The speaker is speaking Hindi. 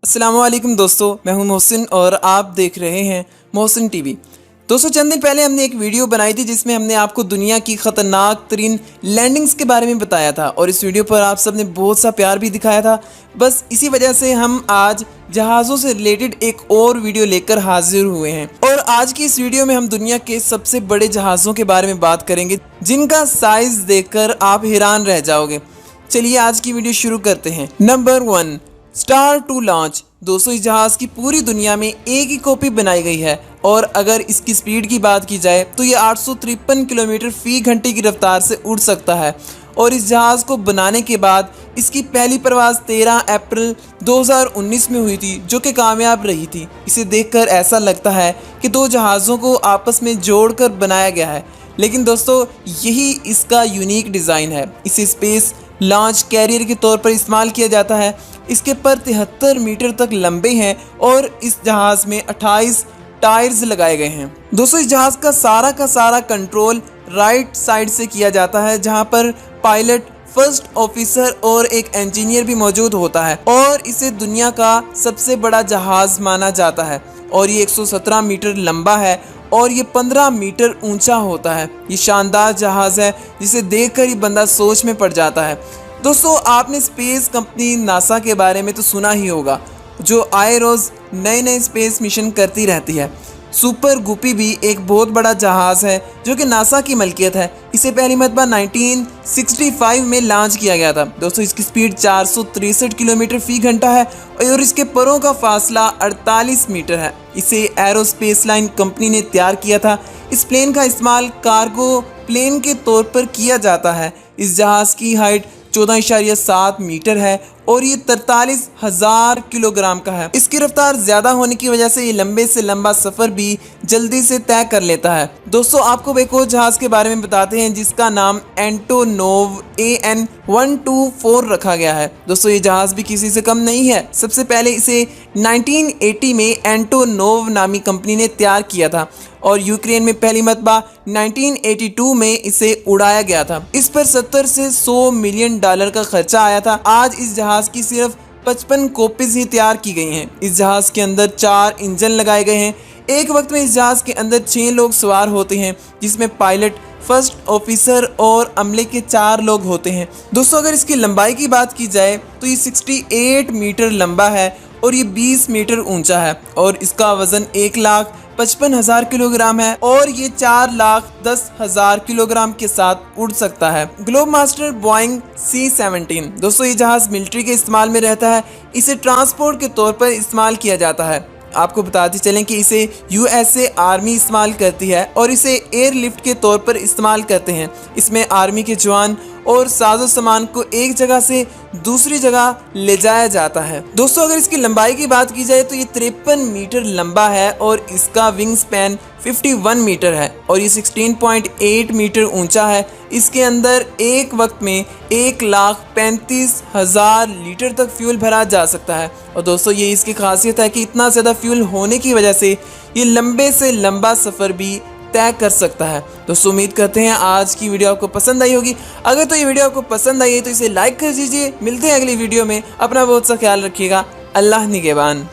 अस्सलाम वालेकुम दोस्तों, मैं हूं मोहसिन और आप देख रहे हैं मोहसिन टीवी। दोस्तों, चंद दिन पहले हमने एक वीडियो बनाई थी जिसमें हमने आपको दुनिया की ख़तरनाक तरीन लैंडिंग्स के बारे में बताया था और इस वीडियो पर आप सब ने बहुत सा प्यार भी दिखाया था। बस इसी वजह से हम आज जहाज़ों से रिलेटेड एक और वीडियो लेकर हाजिर हुए हैं और आज की इस वीडियो में हम दुनिया के सबसे बड़े जहाज़ों के बारे में बात करेंगे जिनका साइज़ देखकर आप हैरान रह जाओगे। चलिए आज की वीडियो शुरू करते हैं। Number 1, star 2 launch. दोस्तों, इस जहाज़ की पूरी दुनिया में एक ही कॉपी बनाई गई है और अगर इसकी स्पीड की बात की जाए तो ये 853 किलोमीटर फी घंटे की रफ्तार से उड़ सकता है और इस जहाज़ को बनाने के बाद इसकी पहली परवाज़ 13 अप्रैल 2019 में हुई थी जो कि कामयाब रही थी। इसे देखकर ऐसा लगता है कि दो जहाज़ों को आपस में जोड़कर बनाया गया है, लेकिन दोस्तों यही इसका यूनिक डिज़ाइन है। इसे स्पेस लॉन्च कैरियर के तौर पर इस्तेमाल किया जाता है। इसके पर 73 मीटर तक लंबे हैं और इस जहाज़ में 28 टायर्स लगाए गए हैं। दोस्तों, इस जहाज़ का सारा कंट्रोल राइट साइड से किया जाता है जहां पर पायलट, फर्स्ट ऑफिसर और एक इंजीनियर भी मौजूद होता है और इसे दुनिया का सबसे बड़ा जहाज़ माना जाता है और ये 117 मीटर लंबा है और ये 15 मीटर ऊंचा होता है। ये शानदार जहाज़ है जिसे देखकर ही बंदा सोच में पड़ जाता है। दोस्तों, आपने स्पेस कंपनी नासा के बारे में तो सुना ही होगा, जो आए रोज़ नए स्पेस मिशन करती रहती है। सुपर गुपी भी एक बहुत बड़ा जहाज़ है जो कि नासा की मलकियत है। इसे पहली मरतबा 1965 में लॉन्च किया गया था। दोस्तों, इसकी स्पीड 463 किलोमीटर फी घंटा है और इसके परों का फासला 48 मीटर है। इसे एरोस्पेस लाइन कंपनी ने तैयार किया था। इस प्लेन का इस्तेमाल कार्गो प्लेन के तौर पर किया जाता है। इस जहाज़ की हाइट 14.7 मीटर है और ये 43,000 किलोग्राम का है। इसकी रफ्तार ज़्यादा होने की वजह से ये लंबे से लंबा सफ़र भी जल्दी से तय कर लेता है। दोस्तों, आपको एक और जहाज़ के बारे में बताते हैं जिसका नाम एंटोनोव AN-124 रखा गया है। दोस्तों, ये जहाज़ भी किसी से कम नहीं है। सबसे पहले इसे 1980 में एंटोनोव नामी कंपनी ने तैयार किया था और यूक्रेन में पहली मरतबा 1982 में इसे उड़ाया गया था। इस पर 70 से 100 मिलियन डॉलर का खर्चा आया था। आज इस जहाज़ की सिर्फ 55 कॉपीज ही तैयार की गई हैं। इस जहाज़ के अंदर 4 इंजन लगाए गए हैं। एक वक्त में इस जहाज़ के अंदर 6 लोग सवार होते हैं जिसमें पायलट, फर्स्ट ऑफिसर और अमले के 4 लोग होते हैं। दोस्तों, अगर इसकी लंबाई की बात की जाए तो ये 68 मीटर लंबा है और ये 20 मीटर ऊंचा है और इसका वज़न 1,55,000 किलोग्राम है और ये 4,10,000 किलोग्राम के साथ उड़ सकता है। Globe master Boeing C-17। दोस्तों, ये जहाज़ मिलिट्री के इस्तेमाल में रहता है। इसे ट्रांसपोर्ट के तौर पर इस्तेमाल किया जाता है। आपको बताते चलें कि इसे USA आर्मी इस्तेमाल करती है और इसे एयरलिफ्ट के तौर पर इस्तेमाल करते हैं। इसमें आर्मी के जवान और साजो सामान को एक जगह से दूसरी जगह ले जाया जाता है। दोस्तों, अगर इसकी लंबाई की बात की जाए तो ये 53 मीटर लंबा है और इसका विंग स्पैन 51 मीटर है और ये 16.8 मीटर ऊंचा है। इसके अंदर एक वक्त में 1,35,000 लीटर तक फ्यूल भरा जा सकता है और दोस्तों, ये इसकी खासियत है कि इतना ज़्यादा फ्यूल होने की वजह से ये लंबे से लंबा सफ़र भी तय कर सकता है। दोस्तों, उम्मीद करते हैं आज की वीडियो आपको पसंद आई होगी। अगर तो ये वीडियो आपको पसंद आई है तो इसे लाइक कर दीजिए। मिलते हैं अगली वीडियो में। अपना बहुत सा ख्याल रखिएगा। अल्लाह निगहबान।